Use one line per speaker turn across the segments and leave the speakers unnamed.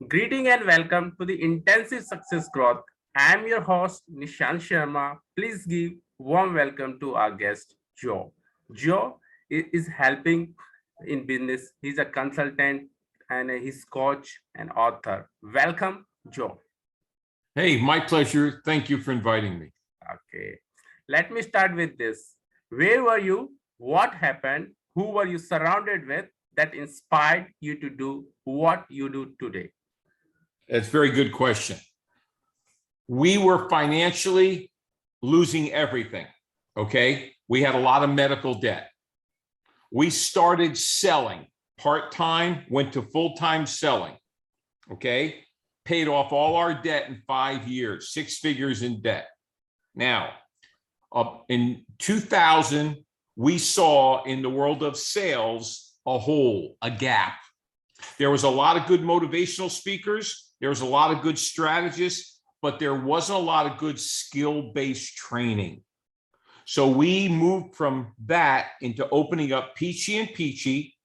Greeting and welcome to the Intensive Success Growth. I am your host, Nishant Sharma. Please give warm welcome to our guest, Joe. Joe is helping in business. He's a consultant and he's coach and author. Welcome, Joe.
Hey, my pleasure. Thank you for inviting me.
Okay. Let me start with this. Where were you? What happened? Who were you surrounded with that inspired you to do what you do today?
That's a very good question. We were financially losing everything. Okay. We had a lot of medical debt. We started selling part-time, went to full-time selling. Okay. Paid off all our debt in 5 years, 6 figures in debt. Now, in 2000, we saw in the world of sales a hole, a gap. There was a lot of good motivational speakers. There was a lot of good strategists, but there wasn't a lot of good skill-based training. So we moved from that into opening up Pici and Pici,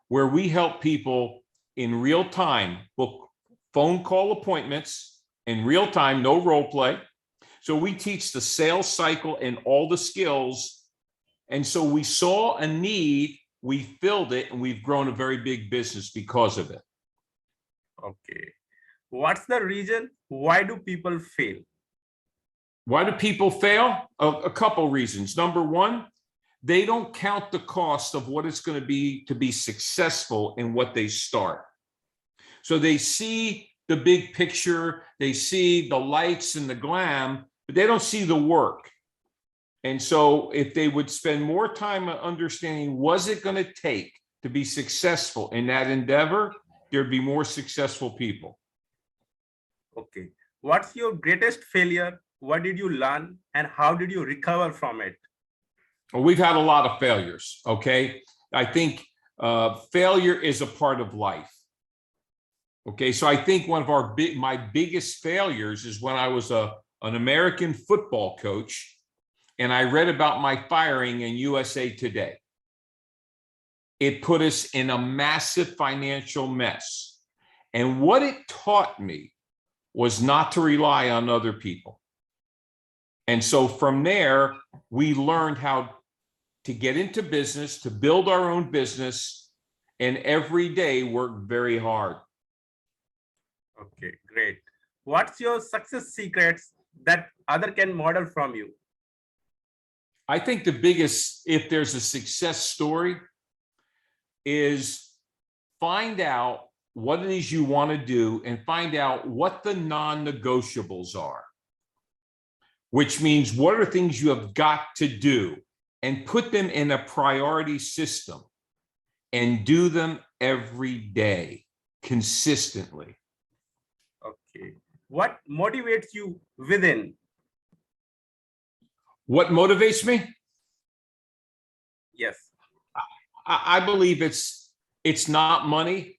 where we help people in real time book phone call appointments in real time, no role play. So we teach the sales cycle and all the skills. And so we saw a need, we filled it, and we've grown a very big business because of it.
Okay. What's the reason? Why do people fail?
Why do people fail? A couple reasons. Number one, they don't count the cost of what it's going to be successful in what they start. So they see the big picture, they see the lights and the glam, but they don't see the work. And so if they would spend more time understanding, was it going to take to be successful in that endeavor, there'd be more successful people.
Okay. What's your greatest failure? What did you learn and how did you recover from it?
Well, we've had a lot of failures. Okay. I think failure is a part of life. Okay. So I think one of my biggest failures is when I was an American football coach and I read about my firing in USA Today. It put us in a massive financial mess. And what it taught me was not to rely on other people. And so from there, we learned how to get into business, to build our own business, and every day work very hard.
Okay, great. What's your success secrets that other can model from you?
I think the biggest, if there's a success story, is find out what it is you want to do and find out what the non-negotiables are, which means what are things you have got to do, and put them in a priority system and do them every day consistently.
Okay. What motivates you within?
What motivates me?
Yes.
I believe it's not money,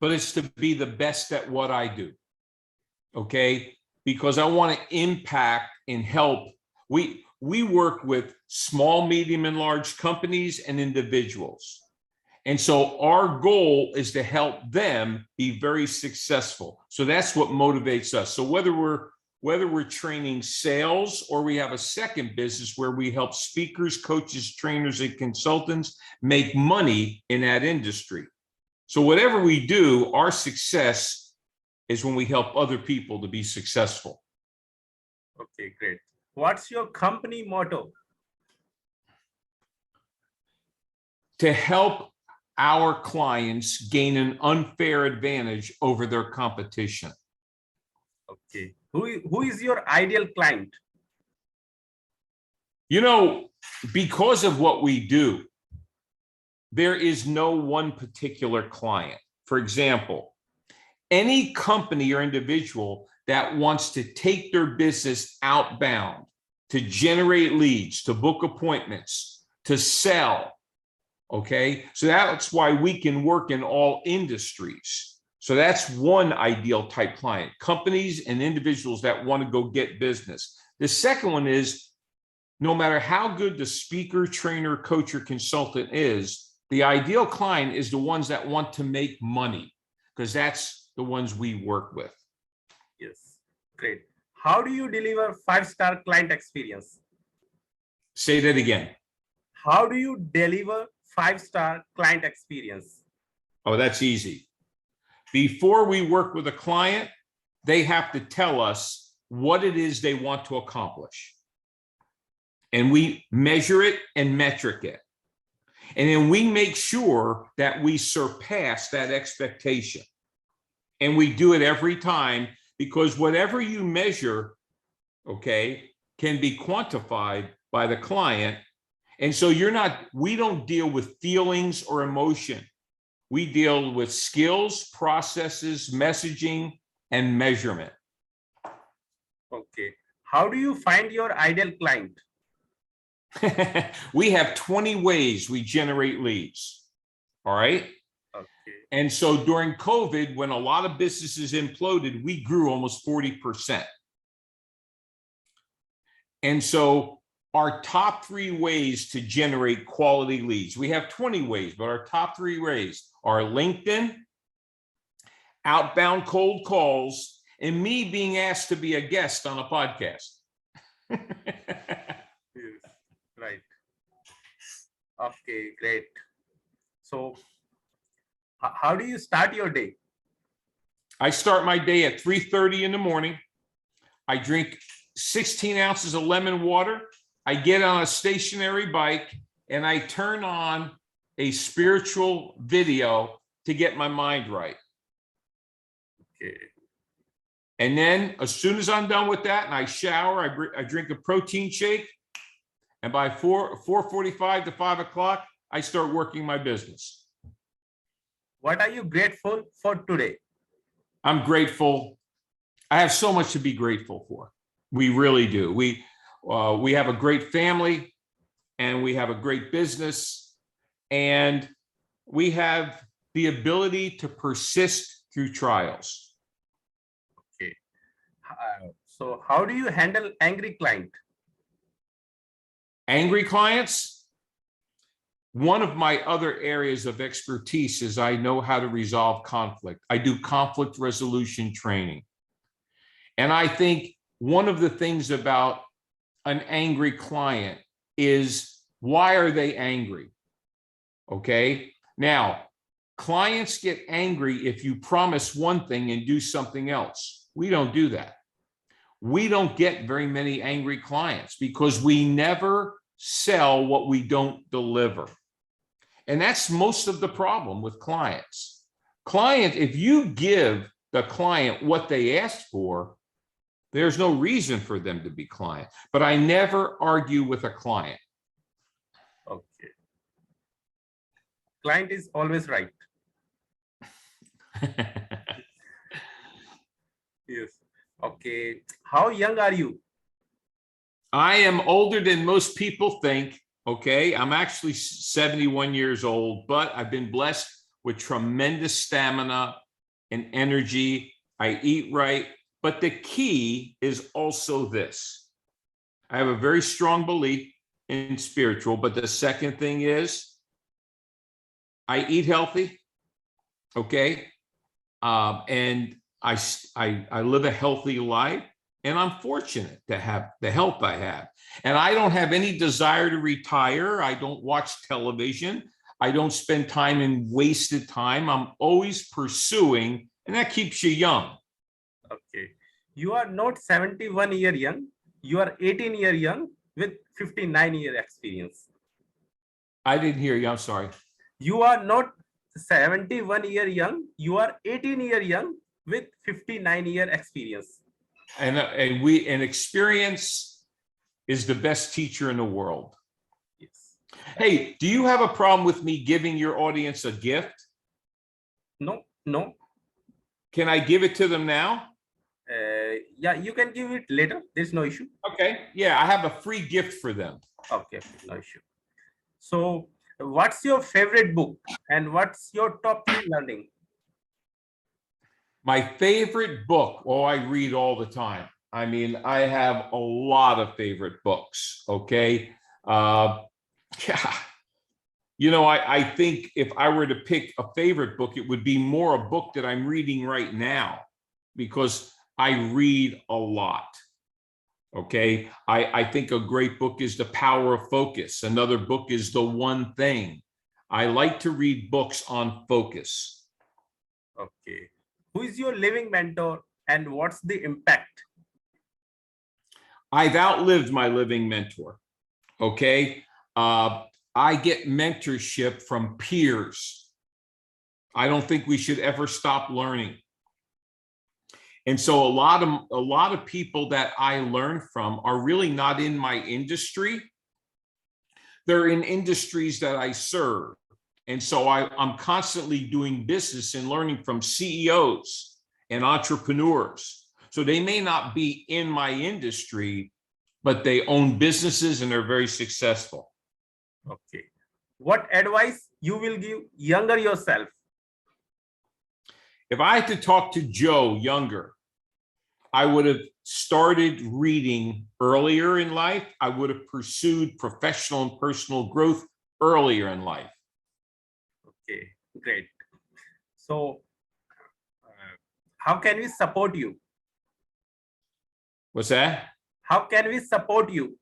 but it's to be the best at what I do. Okay. Because I want to impact and help. We work with small, medium, and large companies and individuals. And so our goal is to help them be very successful. So that's what motivates us. So whether we're training sales or we have a second business where we help speakers, coaches, trainers, and consultants make money in that industry. So whatever we do, our success is when we help other people to be successful.
Okay, great. What's your company motto?
To help our clients gain an unfair advantage over their competition.
Okay. Who is your ideal client?
You know, because of what we do, there is no one particular client. For example, any company or individual that wants to take their business outbound, to generate leads, to book appointments, to sell. Okay, so that's why we can work in all industries. So that's one ideal type client, companies and individuals that want to go get business. The second one is no matter how good the speaker, trainer, coach, or consultant is, the ideal client is the ones that want to make money. because that's the ones we work with.
Yes, great. How do you deliver five-star client experience?
Say that again.
How do you deliver five-star client experience?
Oh, that's easy. Before we work with a client, they have to tell us what it is they want to accomplish. And we measure it and metric it. And then we make sure that we surpass that expectation. And we do it every time, because whatever you measure, okay, can be quantified by the client. And so we don't deal with feelings or emotion. We deal with skills, processes, messaging, and measurement.
Okay. How do you find your ideal client?
We have 20 ways we generate leads. All right.
Okay.
And so during COVID, when a lot of businesses imploded, we grew almost 40%. And so our top 3 ways to generate quality leads, we have 20 ways, but our top 3 ways are LinkedIn, outbound cold calls, and me being asked to be a guest on a podcast.
Yes, right. Okay, great. So how do you start your day?
I start my day at 3:30 in the morning. I drink 16 ounces of lemon water. I get on a stationary bike and I turn on a spiritual video to get my mind right.
Okay.
And then as soon as I'm done with that and I shower, I drink a protein shake. And by 4:45 to 5 o'clock, I start working my business.
What are you grateful for today?
I'm grateful. I have so much to be grateful for. We really do. We have a great family, and we have a great business, and we have the ability to persist through trials.
Okay. So how do you handle angry client?
Angry clients, one of my other areas of expertise is I know how to resolve conflict. I do conflict resolution training. And I think one of the things about an angry client is, why are they angry? Okay. Now, clients get angry if you promise one thing and do something else. We don't do that. We don't get very many angry clients because we never sell what we don't deliver. And that's most of the problem with clients. If you give the client what they asked for, there's no reason for them to be client. But I never argue with a client.
Okay. Client is always right. Yes. Okay. How young are you?
I am older than most people think. Okay. I'm actually 71 years old, but I've been blessed with tremendous stamina and energy. I eat right. But the key is also this. I have a very strong belief in spiritual, but the second thing is I eat healthy. Okay. And I live a healthy life, and I'm fortunate to have the health I have. And I don't have any desire to retire. I don't watch television. I don't spend time in wasted time. I'm always pursuing, and that keeps you young.
Okay. You are not 71-year young. You are 18-year young with 59-year experience.
I didn't hear you. I'm sorry.
You are not 71-year young. You are 18-year young with 59-year experience.
And experience is the best teacher in the world.
Yes.
Hey, do you have a problem with me giving your audience a gift?
No, no.
Can I give it to them now?
Yeah, you can give it later. There's no issue.
Okay. Yeah, I have a free gift for them.
Okay, no issue. So, what's your favorite book and what's your top 3 learning?
My favorite book. Oh, I read all the time. I mean, I have a lot of favorite books. Okay. Yeah. You know, I think if I were to pick a favorite book, it would be more a book that I'm reading right now because I read a lot. Okay. I think a great book is The Power of Focus. Another book is The One Thing. I like to read books on focus.
Okay. Who is your living mentor and what's the impact?
I've outlived my living mentor. Okay. I get mentorship from peers. I don't think we should ever stop learning. And so a lot of people that I learn from are really not in my industry. They're in industries that I serve. And so I'm constantly doing business and learning from CEOs and entrepreneurs. So they may not be in my industry, but they own businesses and they're very successful.
Okay. What advice you will give younger yourself?
If I had to talk to Joe younger, I would have started reading earlier in life. I would have pursued professional and personal growth earlier in life.
Okay, great. So, how can we support you?
What's that?
How can we support you?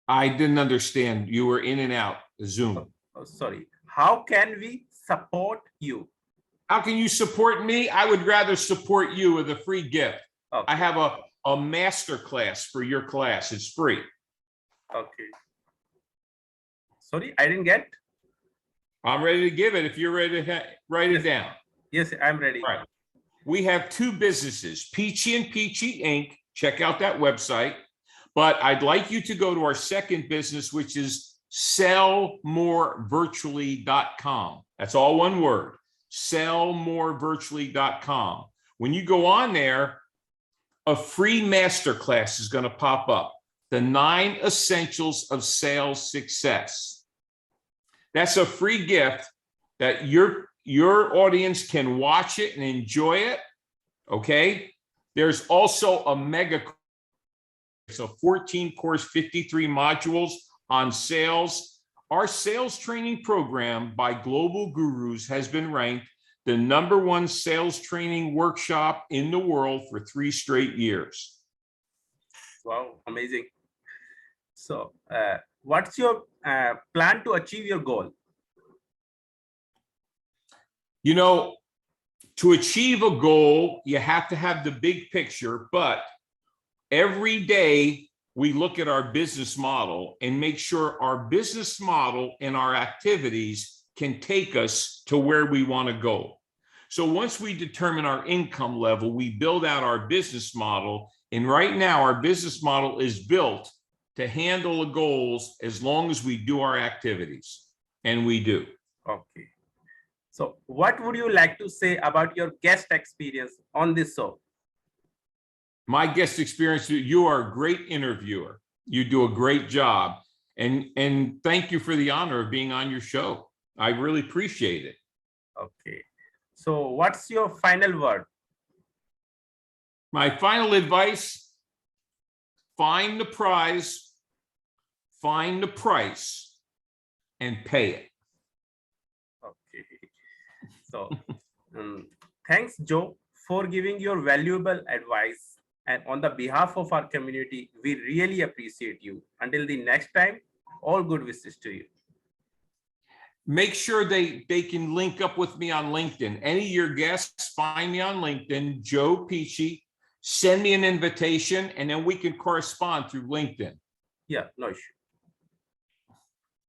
I didn't understand. You were in and out, Zoom.
Oh, sorry. How can we support you?
How can you support me? I would rather support you with a free gift.
Okay.
I have a master class for your class. It's free.
Okay. Sorry, I didn't get.
I'm ready to give it if you're ready to write it down.
Yes, I'm ready.
All right. We have two businesses, Pici and Pici Inc. Check out that website. But I'd like you to go to our second business, which is sellmorevirtually.com. That's all one word, sellmorevirtually.com. When you go on there, a free masterclass is going to pop up, the 9 Essentials of Sales Success. That's a free gift that your audience can watch it and enjoy it. Okay. There's also a mega. So 14 course, 53 modules on sales. Our sales training program by global gurus has been ranked the #1 sales training workshop in the world for 3 straight years.
Wow, amazing. So, what's your plan to achieve your goal?
You know, to achieve a goal, you have to have the big picture, but every day we look at our business model and make sure our business model and our activities can take us to where we want to go. So once we determine our income level, we build out our business model. And right now our business model is built to handle the goals as long as we do our activities. And we do.
Okay. So what would you like to say about your guest experience on this show?
My guest experience, you are a great interviewer. You do a great job. And thank you for the honor of being on your show. I really appreciate it.
Okay. So what's your final word?
My final advice, find the prize, find the price, and pay it.
Okay. So thanks, Joe, for giving your valuable advice. And on the behalf of our community, we really appreciate you. Until the next time, all good wishes to you.
Make sure they can link up with me on LinkedIn. Any of your guests, find me on LinkedIn, Joe Pici, send me an invitation, and then we can correspond through LinkedIn.
Yeah, no issue.